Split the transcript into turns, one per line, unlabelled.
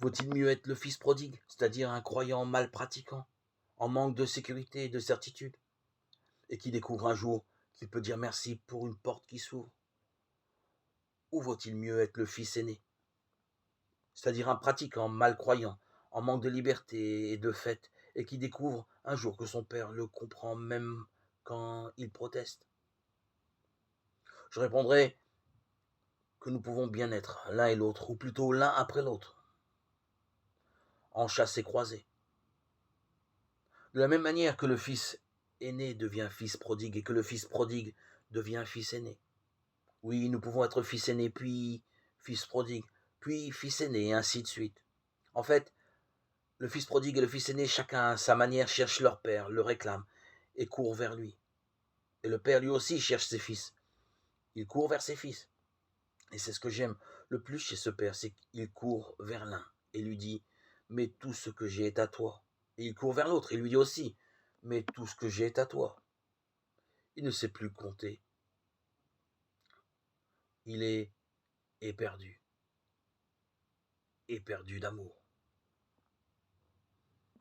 Vaut-il mieux être le fils prodigue, c'est-à-dire un croyant mal pratiquant, en manque de sécurité et de certitude, et qui découvre un jour qu'il peut dire merci pour une porte qui s'ouvre? Ou vaut-il mieux être le fils aîné, c'est-à-dire un pratiquant mal croyant, en manque de liberté et de fait, et qui découvre un jour que son père le comprend même quand il proteste? Je répondrai que nous pouvons bien être l'un et l'autre, ou plutôt l'un après l'autre, en chassé croisé. De la même manière que le fils aîné devient fils prodigue et que le fils prodigue devient fils aîné. Oui, nous pouvons être fils aîné, puis fils prodigue, puis fils aîné, et ainsi de suite. En fait, le fils prodigue et le fils aîné, chacun à sa manière, cherche leur père, le réclame et court vers lui. Et le père lui aussi cherche ses fils. Il court vers ses fils. Et c'est ce que j'aime le plus chez ce père, c'est qu'il court vers l'un et lui dit: mais tout ce que j'ai est à toi. Et il court vers l'autre et lui dit aussi: mais tout ce que j'ai est à toi. Il ne sait plus compter. Il est éperdu d'amour.